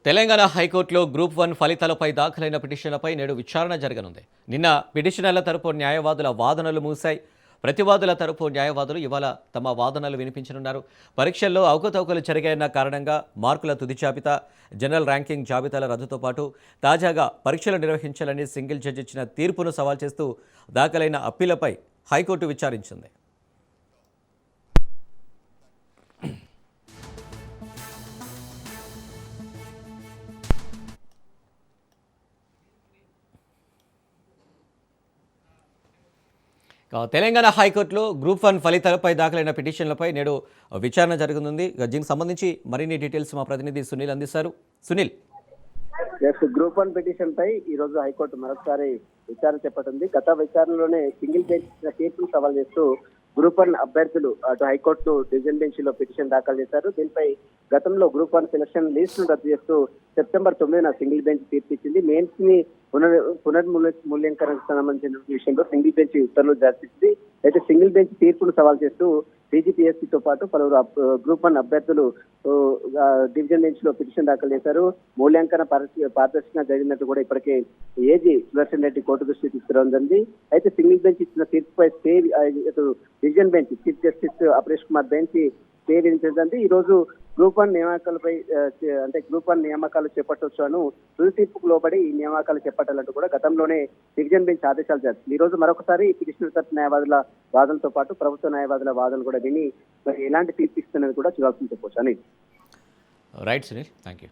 తెలంగాణ హైకోర్టులో గ్రూప్ 1 ఫలితాలపై దాఖలైన పిటిషన్లపై నేడు విచారణ జరగనుంది. నిన్న పిటిషనర్ల తరపు న్యాయవాదుల వాదనలు ముగిశాయి. ప్రతివాదుల తరపు న్యాయవాదులు ఇవాళ తమ వాదనలు వినిపించనున్నారు. పరీక్షల్లో అవకతవకలు జరిగాయన్న కారణంగా మార్కుల తుది జాబితా, జనరల్ ర్యాంకింగ్ జాబితాల రద్దుతో పాటు తాజాగా పరీక్షలు నిర్వహించాలని సింగిల్ జడ్జి ఇచ్చిన తీర్పును సవాల్ చేస్తూ దాఖలైన అప్పీలపై హైకోర్టు విచారించింది. తెలంగాణ హైకోర్టులో గ్రూప్ 1 ఫలితాలపై దాఖలైన పిటిషన్లపై నేడు విచారణ జరగనుంది. దీనికి సంబంధించి మరిన్ని డీటెయిల్స్ మా ప్రతినిధి సునీల్ అందిస్తారు. సునీల్, గ్రూప్ 1 పిటిషన్ పై ఈ రోజు హైకోర్టు మరొకసారి విచారణ చేపట్టింది. గత విచారణలోనే సింగిల్ బెంచ్ తీర్పును సవాల్ చేస్తూ గ్రూప్ 1 అభ్యర్థులు అటు హైకోర్టు డివిజన్ బెంచ్ లో పిటిషన్ దాఖలు చేశారు. దీనిపై గతంలో గ్రూప్ 1 సెలక్షన్ లిస్ట్ ను రద్దు చేస్తూ సెప్టెంబర్ 9న సింగిల్ బెంచ్ తీర్పు ఇచ్చింది. మెయిన్స్ ని పునర్మూల్యాంకరణకు సంబంధించిన విషయంలో సింగిల్ బెంచ్ ఉత్తర్వులు జారీ చేసింది. అయితే సింగిల్ బెంచ్ తీర్పును సవాల్ చేస్తూ టీజీపీఎస్సీతో పాటు పలువురు గ్రూప్ 1 అభ్యర్థులు డివిజన్ బెంచ్ లో పిటిషన్ దాఖలు చేశారు. మూల్యాంకన పారదర్శకంగా జరిగినట్టు కూడా ఇప్పటికే ఏజీ సుదర్శన్ రెడ్డి కోర్టు దృష్టి తీసుకురావడం జరిగింది. అయితే సింగిల్ బెంచ్ ఇచ్చిన తీర్పుపై stay division bench chief justice Aparesh Kumar bench stay విధించింది. ఈ రోజు గ్రూప్ 1 నియామకాలపై గ్రూప్ 1 నియామకాలు చేపట్టవచ్చు అను తుది తీర్పుకు లోబడి ఈ నియామకాలు చేపట్టాలంటూ కూడా గతంలోనే డివిజన్ బెంచ్ ఆదేశాలు చేస్తుంది. ఈ రోజు మరొకసారి పిటిషనర్ తరపు న్యాయవాదుల వాదనతో పాటు ప్రభుత్వ న్యాయవాదుల వాదనలు కూడా విని మరి ఎలాంటి తీర్పు ఇస్తున్నది కూడా చూడాల్సి చెప్పవచ్చు అని. Right Sunil, thank you.